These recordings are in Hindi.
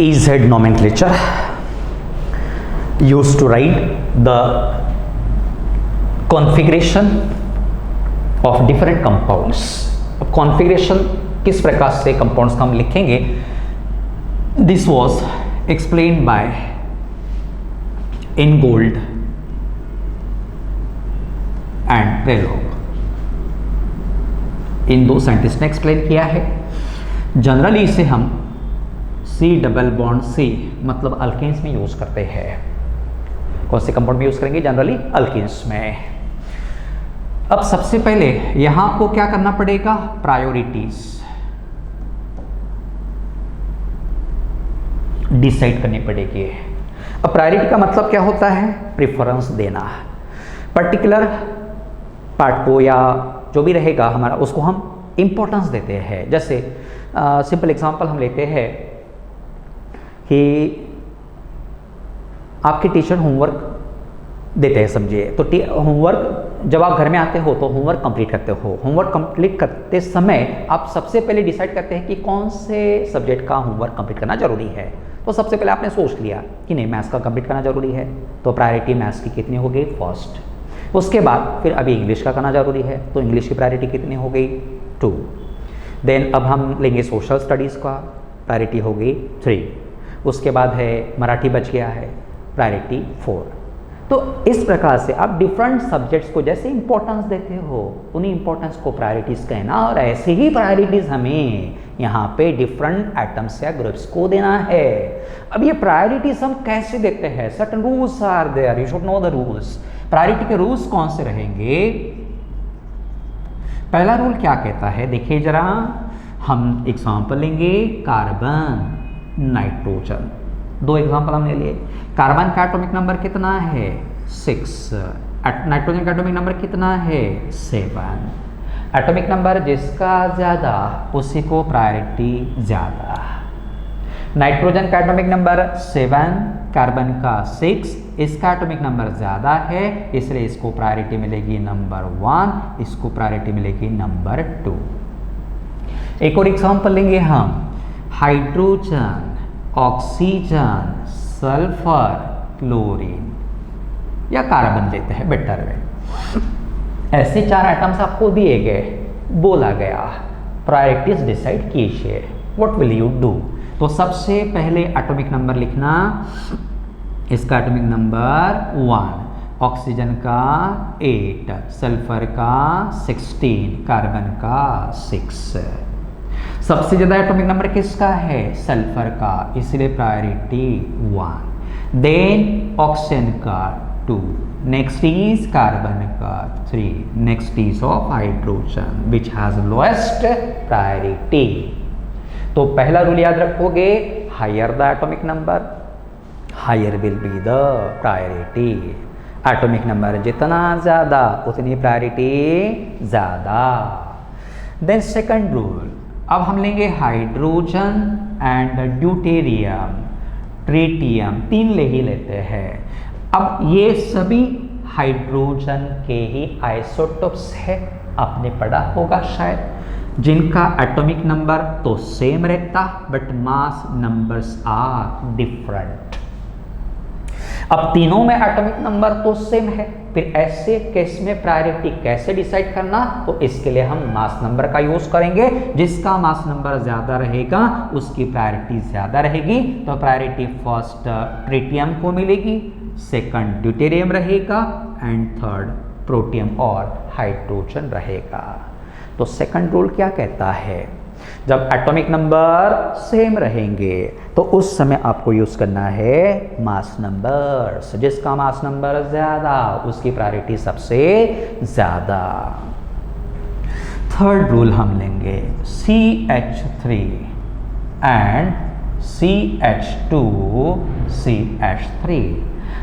EZ nomenclature used to write the configuration of different compounds. अब configuration किस प्रकार से compounds का हम लिखेंगे, this was explained by Ingold and Prelog. इन दो साइंटिस्ट ने एक्सप्लेन किया है. जनरली इसे हम C डबल बॉन्ड C मतलब अल्केन्स में यूज करते हैं. कौन से कंपाउंड में यूज करेंगे? जनरली अल्केन्स में. अब सबसे पहले यहां आपको क्या करना पड़ेगा? प्रायोरिटीज डिसाइड करनी पड़ेगी. अब प्रायोरिटी का मतलब क्या होता है? प्रेफरेंस देना. पर्टिकुलर पार्ट को या जो भी रहेगा हमारा उसको हम इंपॉर्टेंस देते हैं. जैसे सिंपल एग्जांपल हम लेते हैं कि आपके टीचर होमवर्क देते हैं, समझिए. तो होमवर्क जब आप घर में आते हो तो होमवर्क कंप्लीट करते हो. होमवर्क कंप्लीट करते समय आप सबसे पहले डिसाइड करते हैं कि कौन से सब्जेक्ट का होमवर्क कंप्लीट करना जरूरी है. तो सबसे पहले आपने सोच लिया कि नहीं, मैथ्स का कंप्लीट करना जरूरी है, तो प्रायोरिटी मैथ्स की कितनी हो गई? फर्स्ट. उसके बाद फिर अभी इंग्लिश का करना जरूरी है, तो इंग्लिश की प्रायोरिटी कितनी हो गई? 2. देन अब हम लेंगे सोशल स्टडीज़ का, प्रायोरिटी हो गई 3. उसके बाद है मराठी बच गया है, प्रायोरिटी 4. तो इस प्रकार से आप डिफरेंट सब्जेक्ट्स को जैसे इंपॉर्टेंस देते हो, उन्हीं इंपॉर्टेंस को प्रायोरिटीज़ कहना. और ऐसे ही प्रायोरिटीज़ हमें यहाँ पे डिफरेंट एटम्स या ग्रुप्स को देना है. अब ये प्रायोरिटीज़ हम कैसे देते हैं? Certain rules are there, you should know the rules. Priority के रूल्स कौन से रहेंगे? पहला रूल क्या कहता है? देखिए जरा, हम एग्जांपल लेंगे कार्बन, नाइट्रोजन. 2 एग्जांपल हमने लिए. कार्बन का एटॉमिक नंबर कितना है? 6. नाइट्रोजन का एटॉमिक नंबर कितना है? 7. एटॉमिक नंबर जिसका ज़्यादा उसी को प्रायोरिटी ज़्यादा. नाइट्रोजन का एटॉमिक नंबर 7, कार्बन का 6. इसका एटॉमिक नंबर ज़्यादा है, इसलिए इसको प्रायोरिटी मिलेगी नंबर 1, इसको प्रायोरिटी मिलेगी नंबर 2. एक और एग्जांपल लेंगे हम. हाइड्रोजन, ऑक्सीजन, सल्फर, क्लोरीन या कार्बन लेते हैं बेटर वे. ऐसे 4 आइटम्स आपको दिए गए, बोला गया प्रायोरिटीज डिसाइड कीजिए. What will you do? तो सबसे पहले एटॉमिक नंबर लिखना. इसका एटॉमिक नंबर 1, ऑक्सीजन का 8, सल्फर का 16, कार्बन का 6. सबसे ज़्यादा एटॉमिक नंबर किसका है? सल्फर का, इसलिए प्रायोरिटी 1. देन ऑक्सीजन का 2, नेक्स्ट इज कार्बन का 3, next is of hydrogen which has lowest priority. तो पहला रूल याद रखोगे, higher the atomic number, higher will be the priority. Atomic number जितना ज़्यादा उतनी प्रायोरिटी ज़्यादा. देन सेकंड रूल, अब हम लेंगे हाइड्रोजन एंड ड्यूटेरियम, ट्रिटियम, 3 ले ही लेते हैं. अब ये सभी हाइड्रोजन के ही आइसोटोप्स है, आपने पढ़ा होगा शायद, जिनका एटॉमिक नंबर तो सेम रहता but mass numbers are different. अब तीनों में एटॉमिक नंबर तो सेम है, फिर ऐसे केस में प्रायोरिटी कैसे डिसाइड करना? तो इसके लिए हम मास नंबर का यूज करेंगे. जिसका मास नंबर ज्यादा रहेगा उसकी प्रायोरिटी ज्यादा रहेगी. तो प्रायोरिटी फर्स्ट ट्रिटियम को मिलेगी, सेकंड ड्यूटेरियम रहेगा एंड थर्ड प्रोटियम और हाइड्रोजन रहेगा. तो सेकंड रूल क्या कहता है? जब एटॉमिक नंबर सेम रहेंगे तो उस समय आपको यूज करना है मास नंबर. जिसका मास नंबर ज्यादा उसकी प्रायोरिटी सबसे ज्यादा. थर्ड रूल हम लेंगे CH3 एंड CH2 CH3.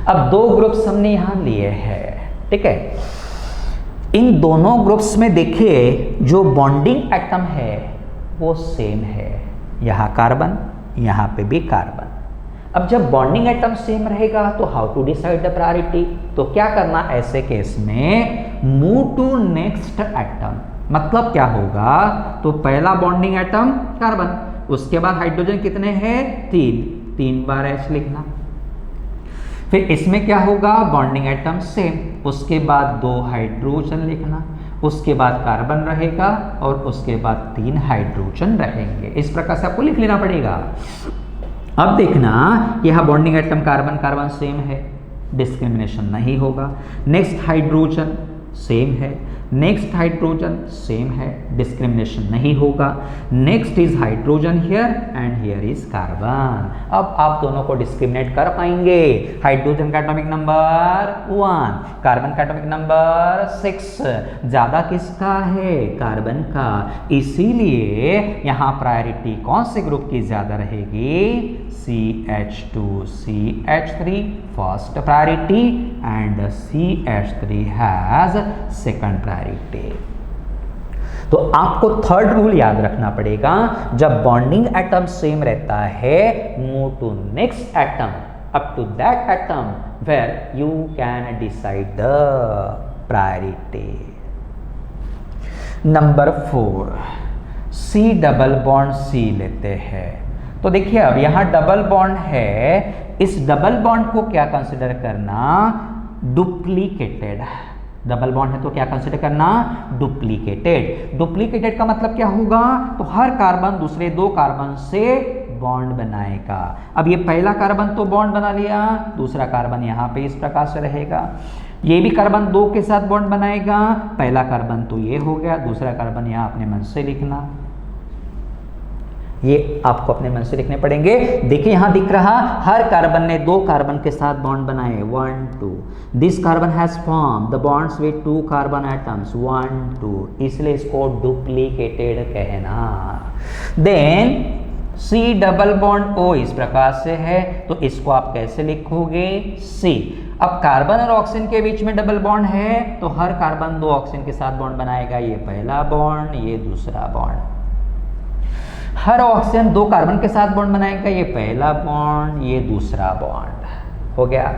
अब 2 ग्रुप्स हमने यहां लिए हैं, ठीक है. इन दोनों ग्रुप्स में देखिए जो बॉन्डिंग एटम है वो सेम है. यहाँ कार्बन, यहाँ पे भी कार्बन. अब जब बॉन्डिंग एटम सेम रहेगा तो how to decide the priority? तो क्या करना ऐसे केस में? Move to next atom. मतलब क्या होगा? तो पहला बॉन्डिंग एटम कार्बन, उसके बाद हाइड्रोजन कितने हैं? 3, 3 बार H लिखना। फिर इसमें क्या होगा, बॉन्डिंग एटम सेम, उसके बाद 2 हाइड्रोजन लिखना, उसके बाद कार्बन रहेगा और उसके बाद 3 हाइड्रोजन रहेंगे। इस प्रकार से आपको लिख लेना पड़ेगा। अब देखना यह bonding atom carbon carbon same है, डिस्क्रिमिनेशन नहीं होगा। नेक्स्ट हाइड्रोजन सेम है, नेक्स्ट हाइड्रोजन सेम है, डिस्क्रिमिनेशन नहीं होगा। Next is hydrogen here and here is carbon. अब आप दोनों को डिस्क्रिमिनेट कर पाएंगे। हाइड्रोजन का एटॉमिक नंबर 1, कार्बन का एटॉमिक नंबर 6, ज्यादा किसका है, कार्बन का। इसीलिए यहां प्रायोरिटी कौन से ग्रुप की ज्यादा रहेगी, CH2 CH3 first priority and CH3 has second priority. तो आपको थर्ड रूल याद रखना पड़ेगा, जब बॉन्डिंग एटम सेम रहता है, move to next atom up to that atom where you can decide the priority. Number 4, C double bond C लेते हैं। तो देखिए अब यहां डबल बॉन्ड है, इस डबल बॉन्ड को क्या कंसिडर करना, डुप्लीकेटेड। डबल बॉन्ड है तो क्या कंसिडर करना, डुप्लीकेटेड। डुप्लीकेटेड का मतलब क्या होगा, तो हर कार्बन दूसरे 2 कार्बन से बॉन्ड बनाएगा। अब ये पहला कार्बन तो बॉन्ड बना लिया, दूसरा कार्बन यहाँ पे इस प्रकार से रहेगा। ये भी कार्बन 2 के साथ बॉन्ड बनाएगा, पहला कार्बन तो ये हो गया, दूसरा कार्बन यहाँ अपने मन से लिखना, ये आपको अपने मन से लिखने पड़ेंगे। देखिए यहां दिख रहा, हर कार्बन ने 2 कार्बन के साथ बॉन्ड बनाए, 1 2। This carbon has form the bonds with 2 carbon atoms, 1 2, इसलिए इसको डुप्लीकेटेड कहना। Then C double bond O इस प्रकार से है, तो इसको आप कैसे लिखोगे, C। अब कार्बन और ऑक्सीजन के बीच में डबल बॉन्ड है, तो हर कार्बन 2 ऑक्सीजन के साथ बॉन्ड बनाएगा, ये पहला बॉन्ड, ये दूसरा बॉन्ड। हर ऑक्सीजन 2 कार्बन के साथ बॉन्ड बनाएगा, ये पहला बॉन्ड, ये दूसरा बॉन्ड हो गया।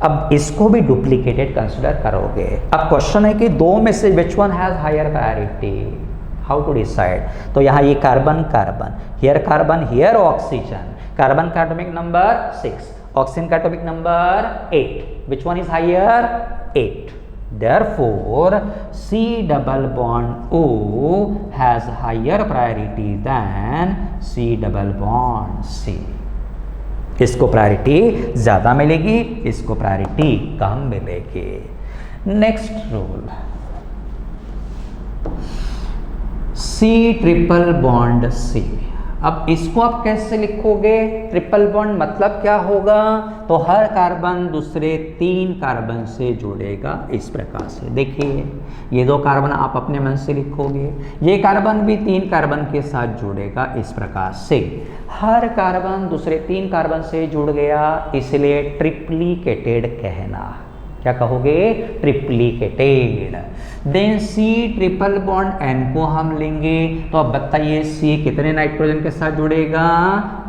अब इसको भी डुप्लीकेटेड कंसीडर करोगे। अब क्वेश्चन है कि 2 में से which one has higher priority, how to decide. तो यहाँ ये carbon carbon, here oxygen. Carbon का एटॉमिक नंबर 6, ऑक्सीजन का atomic number 8, which one is higher, 8। Therefore, C double bond O has higher priority than C double bond C. इसको प्रायोरिटी ज्यादा मिलेगी, इसको प्रायोरिटी कम मिलेगी। Next rule, C triple bond C। अब इसको आप कैसे लिखोगे, ट्रिपल बॉन्ड मतलब क्या होगा, तो हर कार्बन दूसरे 3 कार्बन से जुड़ेगा, इस प्रकार से। देखिए ये 2 कार्बन आप अपने मन से लिखोगे, ये कार्बन भी 3 कार्बन के साथ जुड़ेगा, इस प्रकार से। हर कार्बन दूसरे 3 कार्बन से जुड़ गया, इसलिए ट्रिप्लीकेटेड कहना। क्या कहोगे, triplicated. Then C triple bond N को हम लेंगे, तो अब बताइए C कितने नाइट्रोजन के साथ जुड़ेगा,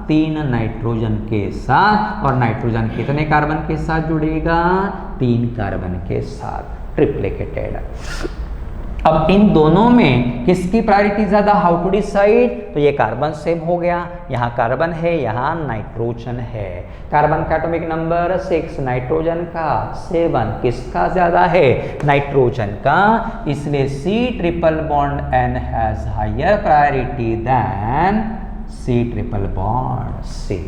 3 नाइट्रोजन के साथ। और नाइट्रोजन कितने कार्बन के साथ जुड़ेगा, 3 कार्बन के साथ, ट्रिप्लीकेटेड। अब इन दोनों में किसकी प्रायोरिटी ज्यादा, हाउ टू डिसाइड। तो ये कार्बन सेम हो गया, यहाँ कार्बन है, यहाँ नाइट्रोजन है। कार्बन का एटॉमिक नंबर 6, नाइट्रोजन का 7, किसका ज्यादा है, नाइट्रोजन का। इसलिए C triple bond N has higher priority than C triple bond C।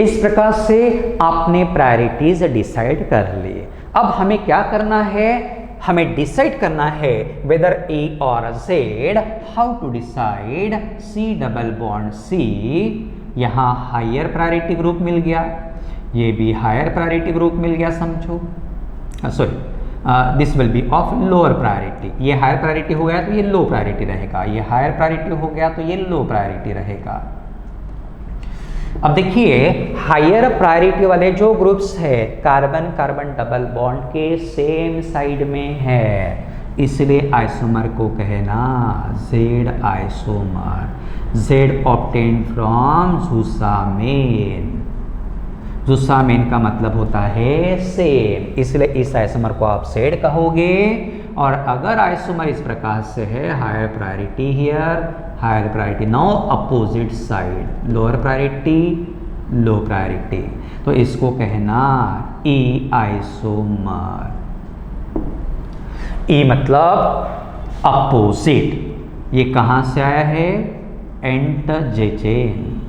इस प्रकार से आपने प्रायोरिटीज डिसाइड कर ली। अब हमें क्या करना है, हमें डिसाइड करना है वेदर A और Z। How to decide, C double bond C, यहाँ हायर प्रायोरिटी ग्रुप मिल गया, ये भी हायर प्रायोरिटी ग्रुप मिल गया, समझो। Sorry, this will be of lower priority. ये हायर प्रायोरिटी हो गया तो ये लो प्रायोरिटी रहेगा, ये हायर प्रायोरिटी हो गया तो ये लो प्रायोरिटी रहेगा। अब देखिए हायर प्रायोरिटी वाले जो ग्रुप्स है, कार्बन कार्बन डबल बॉन्ड के सेम साइड में है, इसलिए आइसोमर को कहना Z isomer. Z obtained from ज़ूसामेन। ज़ूसामेन का मतलब होता है सेम, इसलिए इस आइसोमर को आप Z कहोगे। और अगर आइसोमर इस प्रकार से है, higher priority here, higher priority, now opposite side, lower priority low priority, तो इसको कहना ई आइसोमर। ई मतलब अपोजिट, ये कहाँ से आया है? एंटजेजेन।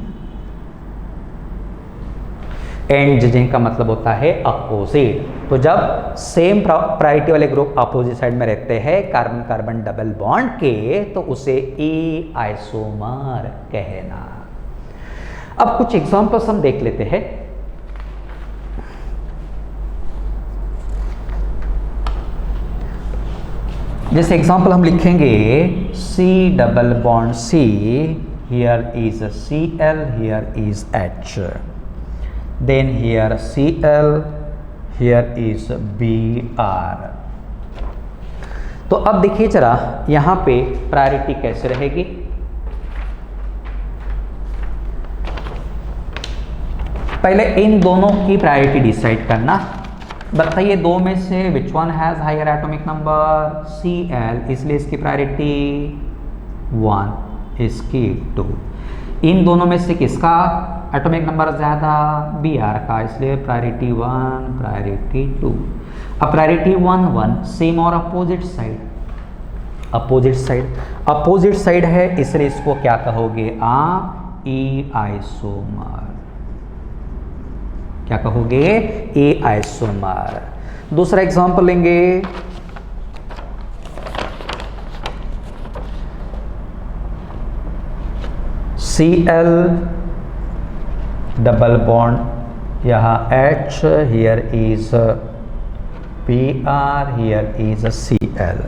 एंटजेजेन का मतलब होता है अपोजिट। तो जब सेम प्रायोरिटी वाले ग्रुप अपोजिट साइड में रहते हैं कार्बन कार्बन डबल बॉन्ड के, तो उसे ई आइसोमर कहना। अब कुछ एग्जांपल्स हम देख लेते हैं। जैसे एग्जांपल हम लिखेंगे C double bond C, here is Cl, here is H, then here Cl, here is Br। तो अब देखिए जरा यहां पे प्रायोरिटी कैसे रहेगी। पहले इन दोनों की प्रायोरिटी डिसाइड करना। बताइए दो में से which one has higher atomic number? Cl, इसलिए इसकी प्रायोरिटी 1, इसकी 2। इन दोनों में से किसका एटॉमिक नंबर ज़्यादा? Br का, इसलिए प्रायोरिटी 1, प्रायोरिटी 2। अब प्रायोरिटी 1 1 सेम और अपोजिट साइड, अपोजिट साइड है, इसलिए इसको क्या कहोगे आप? ई आइसोमर। क्या कहोगे? ए आइसोमर। दूसरा एग्जांपल लेंगे, Cl डबल बॉन्ड यहाँ H, here is Br, here is Cl।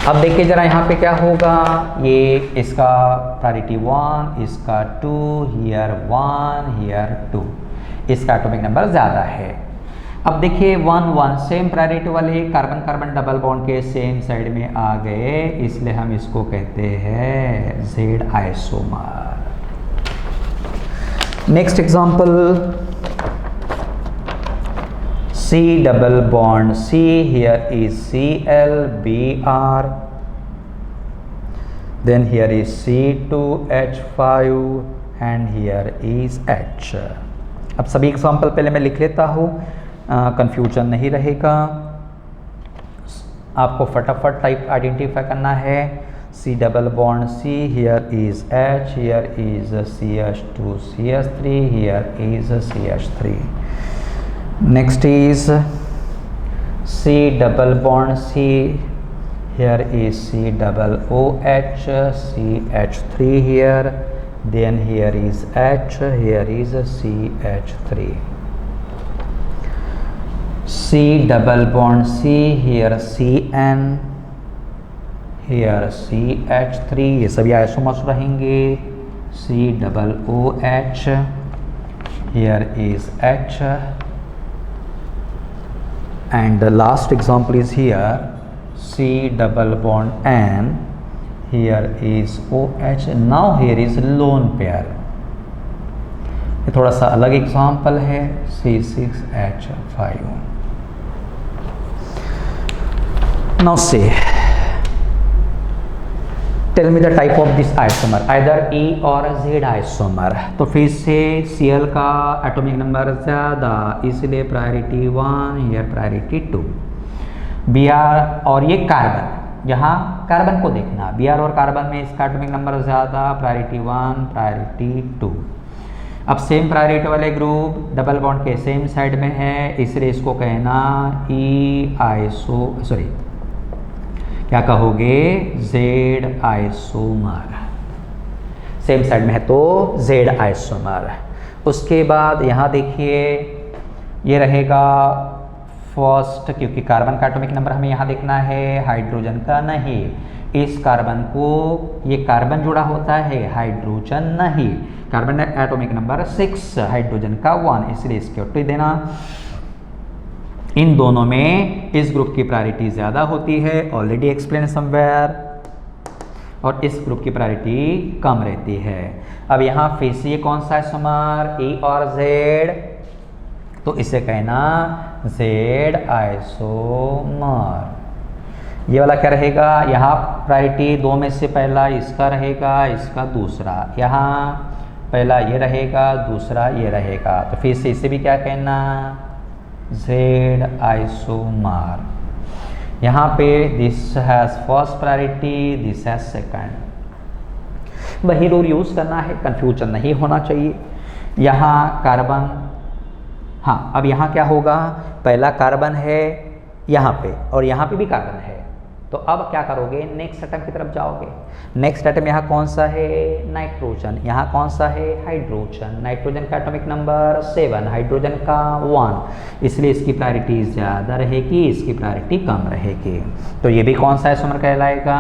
अब देखिए जरा यहाँ पे क्या होगा, ये इसका प्रायोरिटी 1, इसका 2, हियर 1, हियर 2, इसका एटॉमिक नंबर ज़्यादा है। अब देखिए 1 1 सेम प्रायोरिटी वाले कार्बन कार्बन डबल बॉन्ड के सेम साइड में आ गए, इसलिए हम इसको कहते हैं Z isomer. Next example, C double bond C, here is Cl, Br, then here is C2H5 and here is H। अब सभी एग्जांपल पहले मैं लिख लेता हूँ, कंफ्यूजन नहीं रहेगा। आपको फटाफट टाइप आइडेंटिफाई करना है। C double bond C, here is H, here is CH2 CH3, here is CH3। Next is C double bond C, here is C double OH, CH3 here, then here is H, here is CH3। C double bond C, here CN, here CH3, ये सभी आइसोमर्स रहेंगे। C double OH, here is H, and the last example is here C double bond N, here is OH, now here is lone pair। ये थोड़ा सा अलग एग्जाम्पल है, C6H5। Now say, tell me the type of this isomer, either E or Z isomer। तो फिर से Cl का एटॉमिक नंबर ज़्यादा, इसलिए प्रायोरिटी 1, here प्रायोरिटी 2। Br और ये कार्बन, यहाँ कार्बन को देखना, Br और कार्बन में इसका एटॉमिक नंबर ज़्यादा, प्रायोरिटी 1, प्रायोरिटी 2। अब सेम प्रायोरिटी वाले ग्रुप डबल बॉन्ड के सेम साइड में है, इसलिए इसको कहना क्या कहोगे? Z isomer. सेम साइड में है तो Z आइसोमर। उसके बाद यहाँ देखिए ये रहेगा फर्स्ट, क्योंकि कार्बन का एटॉमिक नंबर हमें यहाँ देखना है, हाइड्रोजन का नहीं। इस कार्बन को, ये कार्बन जुड़ा होता है, हाइड्रोजन नहीं। कार्बन एटॉमिक नंबर 6, हाइड्रोजन का 1, इसलिए इसके 2 देना। इन दोनों में इस ग्रुप की प्रायोरिटी ज़्यादा होती है, ऑलरेडी एक्सप्लेन समवेयर, और इस ग्रुप की प्रायोरिटी कम रहती है। अब यहाँ फिर से ये कौन सा आइसोमर? E और Z, तो इसे कहना Z आइसोमर। ये वाला क्या रहेगा? यहाँ प्रायोरिटी 2 में से पहला इसका रहेगा, इसका दूसरा। यहाँ पहला ये रहेगा, दूसरा ये रहेगा, तो फिर से इसे भी क्या कहना, Z आइसोमर। यहाँ पे this has first priority, this has second. वही रूल यूज़ करना है, कंफ्यूजन नहीं होना चाहिए। यहाँ कार्बन, हाँ अब यहाँ क्या होगा, पहला कार्बन है यहाँ पे और यहाँ पे भी कार्बन है, तो अब क्या करोगे, नेक्स्ट एटम की तरफ जाओगे। नेक्स्ट एटम यहाँ कौन सा है, नाइट्रोजन, यहाँ कौन सा है, हाइड्रोजन। नाइट्रोजन का एटॉमिक नंबर 7, हाइड्रोजन का 1, इसलिए इसकी प्रायोरिटी ज़्यादा रहेगी, इसकी प्रायोरिटी कम रहेगी। तो ये भी कौन सा आइसोमर कहलाएगा,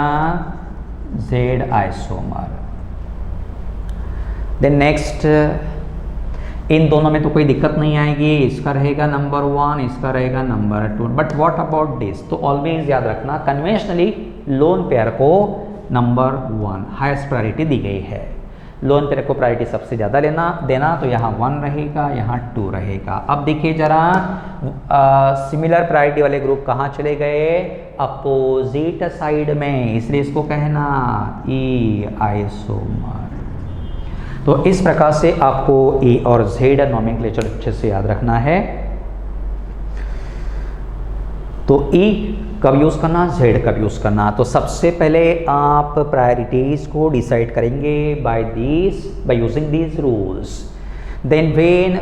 Z आइसोमर। देन नेक्स्ट, इन दोनों में तो कोई दिक्कत नहीं आएगी, इसका रहेगा नंबर 1, इसका रहेगा number 2, but what about this, तो ऑलवेज याद रखना कन्वेंशनली लोन पेयर को नंबर 1 हाईएस्ट प्रायोरिटी दी गई है। लोन पेयर को प्रायोरिटी सबसे ज़्यादा देना, तो यहाँ 1 रहेगा, यहाँ 2 रहेगा। अब देखिए जरा, सिमिलर प्रायोरिटी वाले ग्रुप कहाँ चले गए, अपोजिट साइड में, इसलिए इसको कहना E आइसोमर। तो इस प्रकार से आपको E और Z नॉमेनक्लेचर अच्छे से याद रखना है। तो E कब यूज़ करना, Z कब यूज़ करना, तो सबसे पहले आप प्रायोरिटीज को डिसाइड करेंगे by using these rules. Then when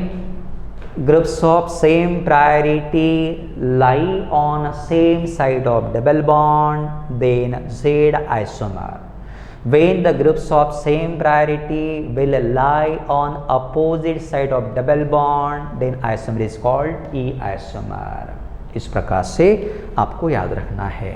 groups of same priority lie on same side of double bond, then Z isomer. When the groups of same priority will lie on opposite side of double bond, then isomer is called E isomer। इस प्रकार से आपको याद रखना है।